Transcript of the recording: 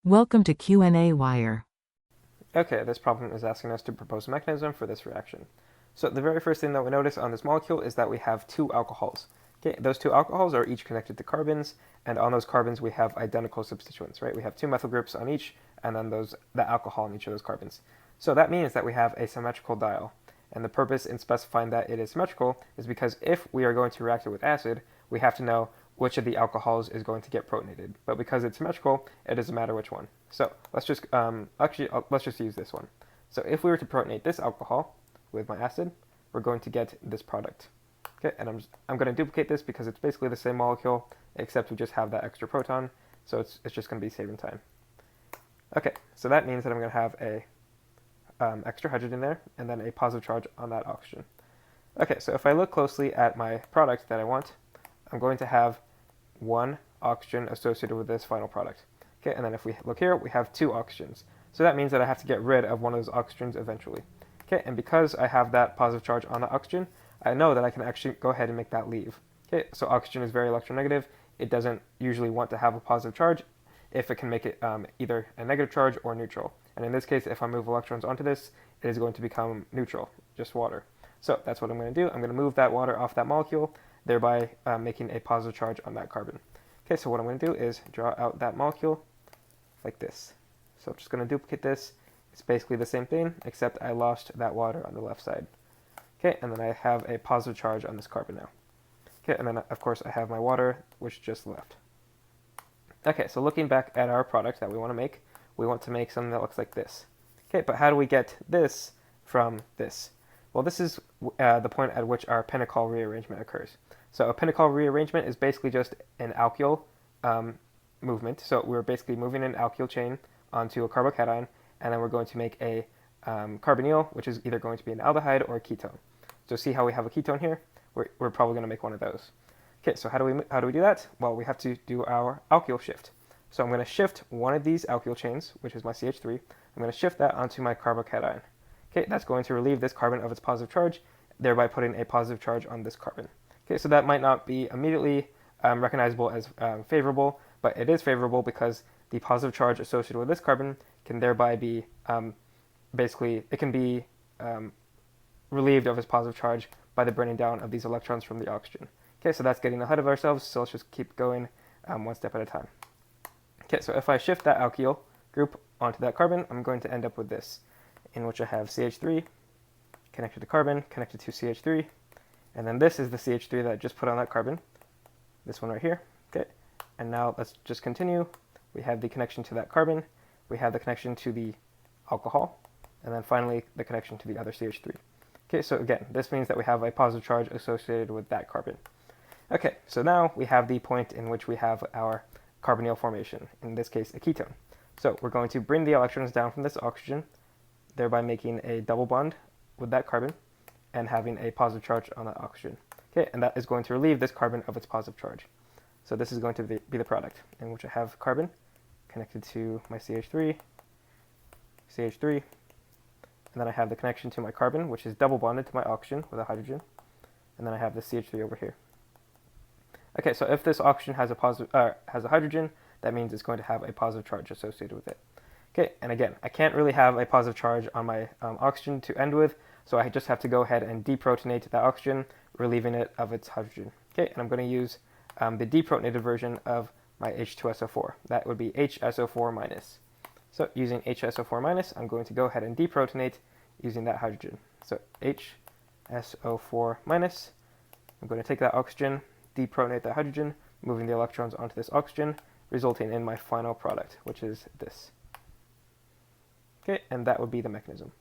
Welcome to qnawire. Okay, this problem is asking us to propose a mechanism for this reaction. So the very first thing that we notice on this molecule is that we have two alcohols. Okay, those two alcohols are each connected to carbons, and on those carbons we have identical substituents, right? We have two methyl groups on each, and then the alcohol on each of those carbons. So that means that we have a symmetrical diol. And the purpose in specifying that it is symmetrical is because if we are going to react it with acid, we have to know which of the alcohols is going to get protonated. But because it's symmetrical, it doesn't matter which one. So let's just let's just use this one. So if we were to protonate this alcohol with my acid, we're going to get this product. Okay, and I'm going to duplicate this because it's basically the same molecule, except we just have that extra proton. So it's just going to be saving time. Okay, so that means that I'm going to have a extra hydrogen there, and then a positive charge on that oxygen. Okay, so if I look closely at my product that I want, I'm going to have one oxygen associated with this final product. Okay, and then if we look here, we have two oxygens. So that means that I have to get rid of one of those oxygens eventually. Okay, and because I have that positive charge on the oxygen, I know that I can actually go ahead and make that leave. Okay, so oxygen is very electronegative. It doesn't usually want to have a positive charge if it can make it either a negative charge or neutral. And in this case, if I move electrons onto this, it is going to become neutral, just water. So that's what I'm going to do. I'm going to move that water off that molecule, thereby making a positive charge on that carbon. Okay, so what I'm going to do is draw out that molecule like this. So I'm just going to duplicate this. It's basically the same thing, except I lost that water on the left side. Okay, and then I have a positive charge on this carbon now. Okay, and then of course I have my water, which just left. Okay, so looking back at our product that we want to make something that looks like this. Okay, but how do we get this from this? Well, this is the point at which our Pinnacle rearrangement occurs. So a Pinnacle rearrangement is basically just an alkyl movement. So we're basically moving an alkyl chain onto a carbocation, and then we're going to make a carbonyl, which is either going to be an aldehyde or a ketone. So see how we have a ketone here? We're probably going to make one of those. Okay, so how do we do that? Well, we have to do our alkyl shift. So I'm going to shift one of these alkyl chains, which is my CH3. I'm going to shift that onto my carbocation. Okay, that's going to relieve this carbon of its positive charge, thereby putting a positive charge on this carbon. Okay, so that might not be immediately recognizable as favorable, but it is favorable because the positive charge associated with this carbon can thereby be, basically, it can be relieved of its positive charge by the burning down of these electrons from the oxygen. Okay, so that's getting ahead of ourselves, so let's just keep going one step at a time. Okay, so if I shift that alkyl group onto that carbon, I'm going to end up with this, in which I have CH3 connected to carbon, connected to CH3, and then this is the CH3 that I just put on that carbon, this one right here. Okay, and now let's just continue. We have the connection to that carbon, we have the connection to the alcohol, and then finally the connection to the other CH3. Okay, so again, this means that we have a positive charge associated with that carbon. Okay, so now we have the point in which we have our carbonyl formation, in this case a ketone. So we're going to bring the electrons down from this oxygen, thereby making a double bond with that carbon and having a positive charge on that oxygen. Okay, and that is going to relieve this carbon of its positive charge. So this is going to be the product, in which I have carbon connected to my CH3, and then I have the connection to my carbon, which is double bonded to my oxygen with a hydrogen, and then I have the CH3 over here. Okay, so if this oxygen has a hydrogen, that means it's going to have a positive charge associated with it. Okay, and again, I can't really have a positive charge on my oxygen to end with, so I just have to go ahead and deprotonate that oxygen, relieving it of its hydrogen. Okay, and I'm going to use the deprotonated version of my H2SO4. That would be HSO4-. So using HSO4-, I'm going to go ahead and deprotonate using that hydrogen. So HSO4-, I'm going to take that oxygen, deprotonate that hydrogen, moving the electrons onto this oxygen, resulting in my final product, which is this. Okay, and that would be the mechanism.